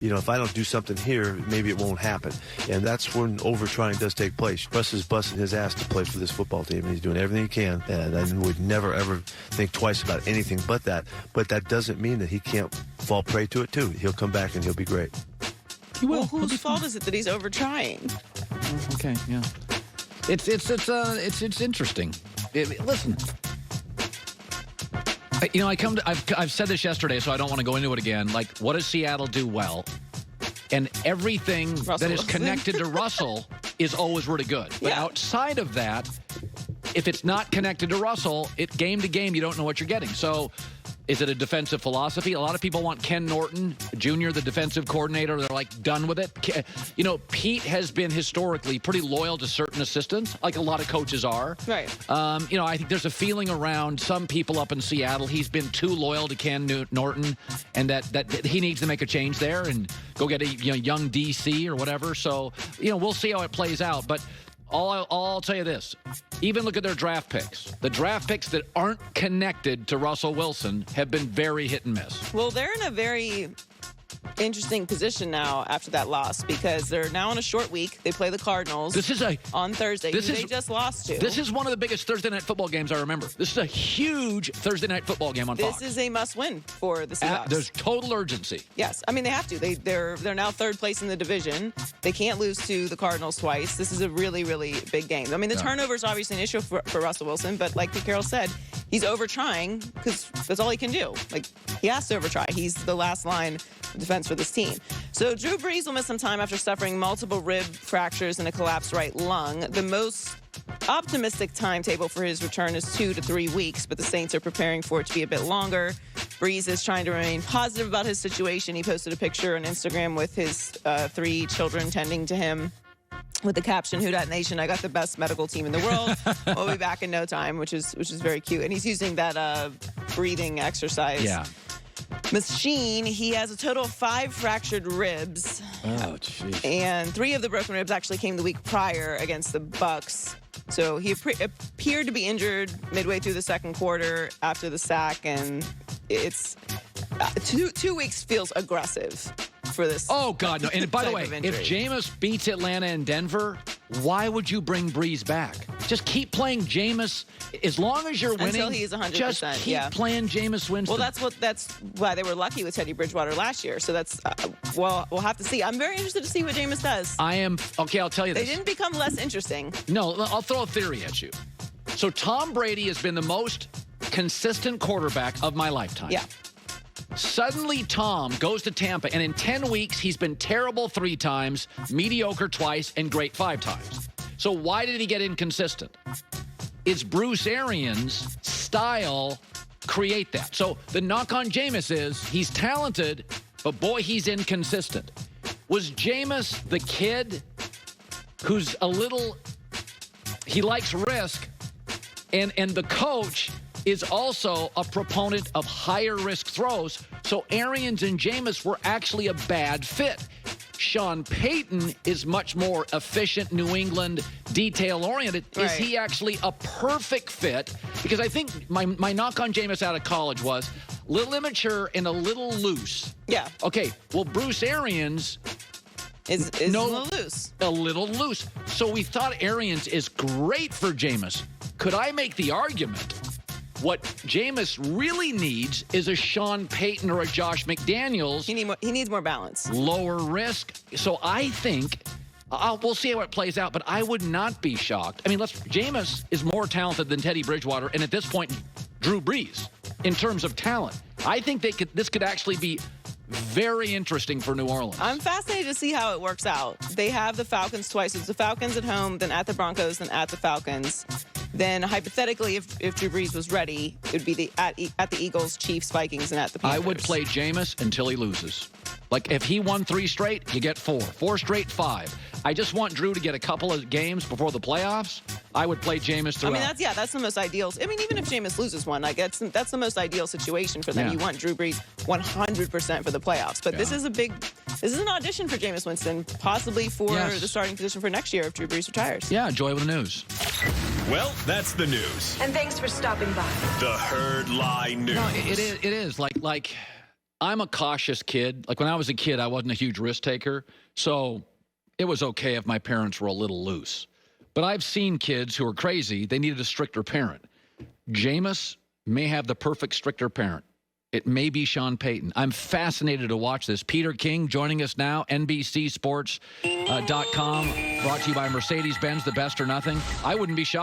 if I don't do something here, maybe it won't happen. And that's when overtrying does take place. Russ is busting his ass to play for this football team, and he's doing everything he can, and I would never, ever think twice about anything but that. But that doesn't mean that he can't fall prey to it, too. He'll come back, and he'll be great. He will. Well, whose fault is it that he's overtrying? Okay, yeah. It's interesting. Listen. I've said this yesterday, so I don't want to go into it again. Like, what does Seattle do well? And everything that is connected to Russell is always really good. But outside of that, if it's not connected to Russell, game to game, you don't know what you're getting. So is it a defensive philosophy? A lot of people want Ken Norton Jr., the defensive coordinator. They're, like, done with it. Pete has been historically pretty loyal to certain assistants, like a lot of coaches are. Right. I think there's a feeling around some people up in Seattle. He's been too loyal to Ken Norton, and that he needs to make a change there and go get a young DC or whatever. So, we'll see how it plays out. But I'll tell you this. Even look at their draft picks. The draft picks that aren't connected to Russell Wilson have been very hit and miss. Well, they're in a very interesting position now after that loss because they're now on a short week. They play the Cardinals on Thursday, who they just lost to. This is one of the biggest Thursday night football games I remember. This is a huge Thursday night football game on Fox. This is a must-win for the Seahawks. There's total urgency. Yes. I mean, they have to. They're now third place in the division. They can't lose to the Cardinals twice. This is a really, really big game. I mean, the turnover is obviously an issue for Russell Wilson, but like Pete Carroll said, he's overtrying because that's all he can do. Like, he has to overtry. He's the last line of defense for this team. So Drew Brees will miss some time after suffering multiple rib fractures and a collapsed right lung. The most optimistic timetable for his return is 2 to 3 weeks, but the Saints are preparing for it to be a bit longer. Brees is trying to remain positive about his situation. He posted a picture on Instagram with his 3 children tending to him, with the caption, "Who Dat Nation, I got the best medical team in the world. We'll be back in no time," which is very cute. And he's using that breathing exercise machine. He has a total of 5 fractured ribs. Oh, jeez. And 3 of the broken ribs actually came the week prior against the Bucks. So he appeared to be injured midway through the second quarter after the sack, and it's 2 weeks feels aggressive for this. Oh, God, no. And by the way, if Jameis beats Atlanta and Denver, why would you bring Brees back? Just keep playing Jameis. As long as you're winning, until he's 100%. Just keep playing Jameis Winston. Well, that's why they were lucky with Teddy Bridgewater last year. So that's, we'll have to see. I'm very interested to see what Jameis does. I'll tell you this. They didn't become less interesting. No, I'll throw a theory at you. So Tom Brady has been the most consistent quarterback of my lifetime. Yeah. Suddenly, Tom goes to Tampa, and in 10 weeks, he's been terrible 3 times, mediocre twice, and great 5 times. So why did he get inconsistent? It's Bruce Arians' style create that. So the knock on Jameis is he's talented, but boy, he's inconsistent. Was Jameis the kid who's he likes risk, and the coach is also a proponent of higher risk throws. So Arians and Jameis were actually a bad fit. Sean Payton is much more efficient, New England, detail-oriented. Right. Is he actually a perfect fit? Because I think my knock on Jameis out of college was a little immature and a little loose. Yeah. Okay, well, Bruce Arians is a little loose. A little loose. So we thought Arians is great for Jameis. Could I make the argument what Jameis really needs is a Sean Payton or a Josh McDaniels? He needs more balance. Lower risk. So I think we'll see how it plays out, but I would not be shocked. I mean, Jameis is more talented than Teddy Bridgewater, and at this point, Drew Brees in terms of talent. I think this could actually be very interesting for New Orleans. I'm fascinated to see how it works out. They have the Falcons twice. It's the Falcons at home, then at the Broncos, then at the Falcons. Then, hypothetically, if Drew Brees was ready, it would be at the Eagles, Chiefs, Vikings, and at the Panthers. I would play Jameis until he loses. Like, if he won 3 straight, you get 4. 4 straight, 5. I just want Drew to get a couple of games before the playoffs. I would play Jameis throughout. I mean, that's the most ideal. I mean, even if Jameis loses one, like that's the most ideal situation for them. Yeah. You want Drew Brees 100% for the playoffs. But this is an audition for Jameis Winston, possibly for the starting position for next year if Drew Brees retires. Yeah, enjoy the news. Well, that's the news. And thanks for stopping by. The Herd Lie News. No, it is like I'm a cautious kid. Like when I was a kid, I wasn't a huge risk taker. So it was okay if my parents were a little loose. But I've seen kids who are crazy. They needed a stricter parent. Jameis may have the perfect stricter parent. It may be Sean Payton. I'm fascinated to watch this. Peter King joining us now, NBCSports.com, brought to you by Mercedes-Benz, the best or nothing. I wouldn't be shocked.